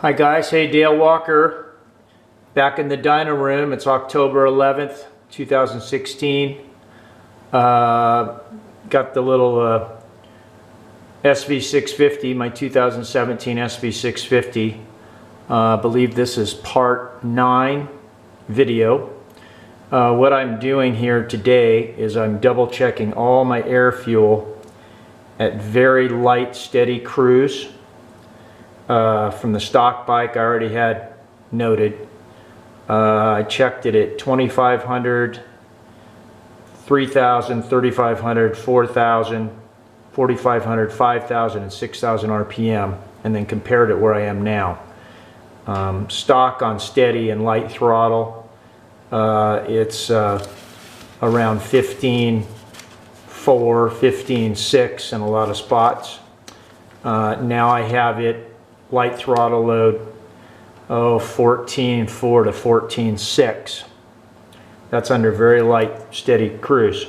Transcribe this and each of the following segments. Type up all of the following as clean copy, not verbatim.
Hi guys, hey, Dale Walker back in the dyno room. It's October 11th, 2016. Got the little SV650, my 2017 SV650. I believe this is part 9 video. What I'm doing here today is I'm double checking all my air fuel at very light, steady cruise. From the stock bike I already had noted. I checked it at 2500, 3000, 3500, 4000, 4500, 5000 and 6000 RPM, and then compared it where I am now. Stock on steady and light throttle, it's around 15.4, 15.6 in a lot of spots. Now I have it light throttle load 14.4 to 14.6. That's under very light steady cruise,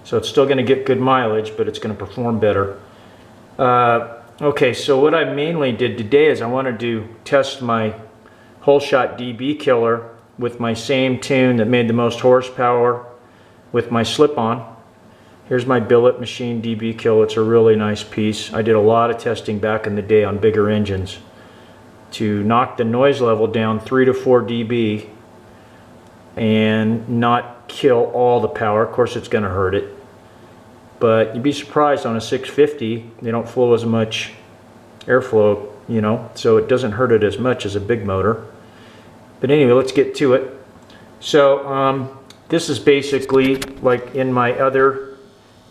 so it's still going to get good mileage, but it's going to perform better. Okay, so what I mainly did today is I wanted to test my Holeshot DB killer with my same tune that made the most horsepower with my slip-on. Here's my billet machine DB killer. It's a really nice piece. I did a lot of testing back in the day on bigger engines to knock the noise level down 3 to 4 dB and not kill all the power. Of course it's going to hurt it, but you'd be surprised on a 650 they don't flow as much airflow, you know, so it doesn't hurt it as much as a big motor. But anyway, let's get to it. So this is basically like in my other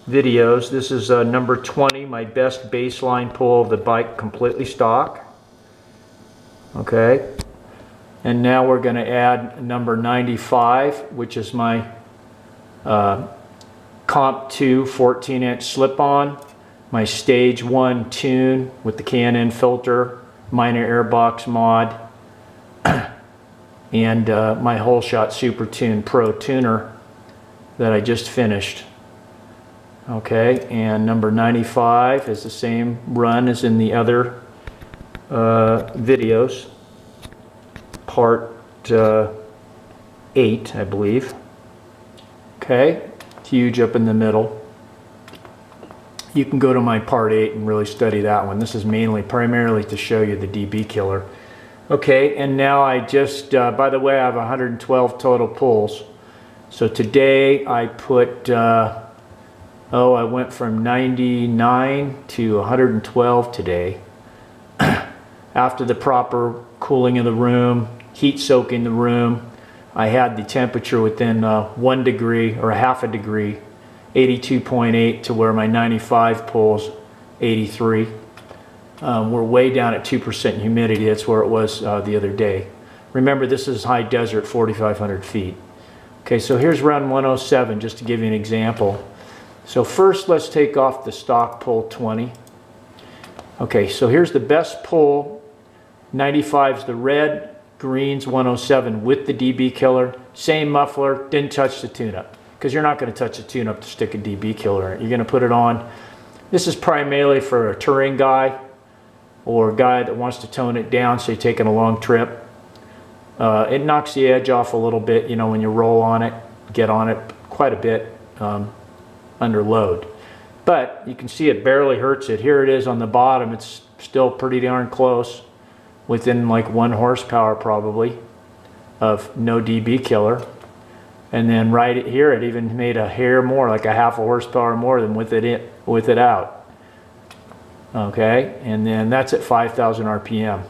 videos. This is number 20, my best baseline pull of the bike, completely stock. Okay, and now we're going to add number 95, which is my Comp 2 14-inch slip-on, my Stage 1 tune with the K&N filter, minor airbox mod, and my Holeshot Super Tune Pro tuner that I just finished. Okay, and number 95 is the same run as in the other videos. Part 8, I believe. Okay, huge up in the middle. You can go to my part 8 and really study that one. This is primarily to show you the DB killer. Okay, and now I just, by the way, I have 112 total pulls. So today I put, I went from 99 to 112 today. After the proper cooling of the room, heat soaking the room, I had the temperature within 1 degree or a half a degree, 82.8, to where my 95 pulls 83. We're way down at 2% humidity. That's where it was the other day. Remember, this is high desert, 4,500 feet. Okay, so here's run 107, just to give you an example. So first, let's take off the stock pull 20. Okay, so here's the best pull. 95's the red, green's 107 with the DB killer. Same muffler, didn't touch the tune-up, because you're not going to touch the tune-up to stick a DB killer in it. You're going to put it on. This is primarily for a touring guy or a guy that wants to tone it down, so you're taking a long trip. It knocks the edge off a little bit, you know, when you roll on it, get on it quite a bit. Under load, but you can see it barely hurts it. Here it is on the bottom. It's still pretty darn close, within like 1 horsepower probably of no DB killer. And then right here it even made a hair more, like a half a horsepower more than with it out. Okay, and then that's at 5,000 RPM.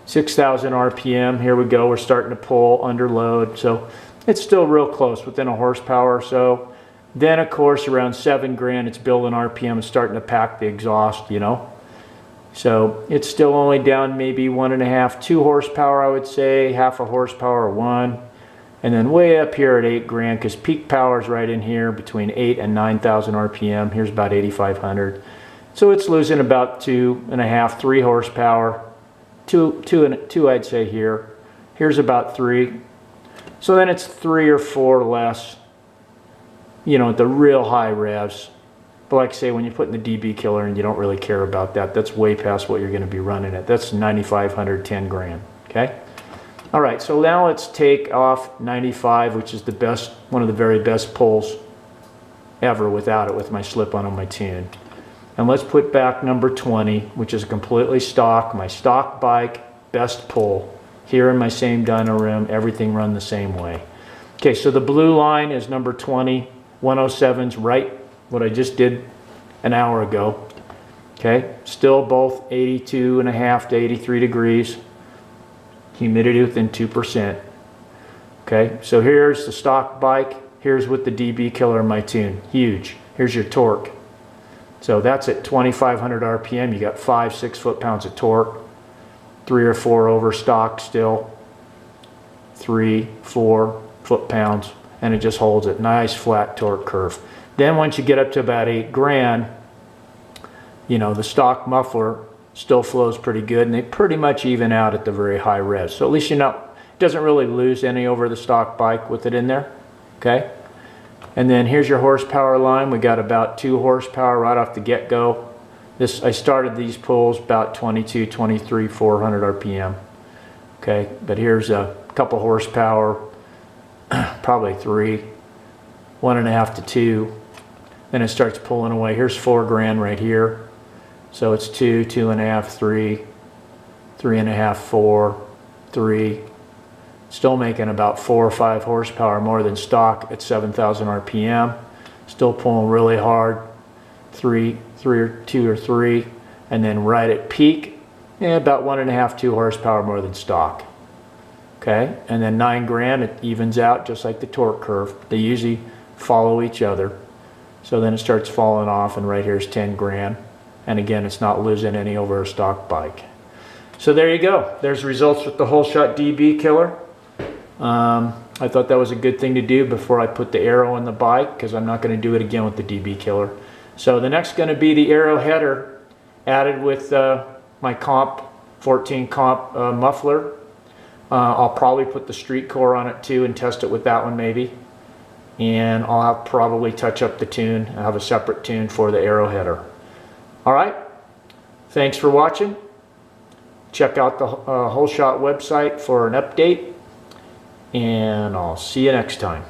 6,000 RPM, here we go, we're starting to pull under load, so it's still real close, within a horsepower or so. Then of course around 7 grand it's building RPM and starting to pack the exhaust, you know. So it's still only down maybe 1.5, 2 horsepower I would say, half a horsepower or 1. And then way up here at 8 grand, because peak power is right in here between 8 and 9,000 RPM. Here's about 8,500. So it's losing about 2.5, 3 horsepower. 2 I'd say here. Here's about 3. So then it's 3 or 4 less, you know, at the real high revs. But like I say, when you put in the DB killer and you don't really care about that, that's way past what you're going to be running at. That's 9,500, 10 grand. Okay. All right. So now let's take off 95, which is the best, one of the very best pulls ever without it, with my slip-on my tune. And let's put back number 20, which is completely stock, my stock bike, best pull. Here in my same dyno room, everything run the same way. Okay, so the blue line is number 20, 107's right, what I just did an hour ago. Okay, still both 82.5 to 83 degrees. Humidity within 2%. Okay, so here's the stock bike. Here's with the DB killer in my tune. Huge. Here's your torque. So that's at 2,500 RPM. You got 5-6 foot-pounds of torque. 3 or 4 over stock still. 3-4 foot-pounds. And it just holds it. Nice flat torque curve. Then once you get up to about 8 grand, you know, the stock muffler still flows pretty good, and they pretty much even out at the very high revs. So at least it doesn't really lose any over the stock bike with it in there. Okay, and then here's your horsepower line. We got about 2 horsepower right off the get-go. I started these pulls about 22, 23, 400 RPM. Okay, but here's a couple horsepower, probably 3, 1.5 to 2. Then it starts pulling away. Here's 4 grand right here. So it's 2, 2.5, 3, 3.5, 4, 3. Still making about 4 or 5 horsepower more than stock at 7,000 RPM. Still pulling really hard, 3 or 2 or 3. And then right at peak, about 1.5, 2 horsepower more than stock. Okay, and then 9 grand, it evens out just like the torque curve. They usually follow each other. So then it starts falling off, and right here's 10 grand. And again, it's not losing any over a stock bike. So there you go. There's results with the Holeshot DB killer. I thought that was a good thing to do before I put the arrow in the bike, because I'm not going to do it again with the DB killer. So the next going to be the arrow header added with my comp 14 comp muffler. I'll probably put the street core on it too and test it with that one maybe. And I'll probably touch up the tune. I'll have a separate tune for the arrow header. All right. Thanks for watching. Check out the Holeshot website for an update. And I'll see you next time.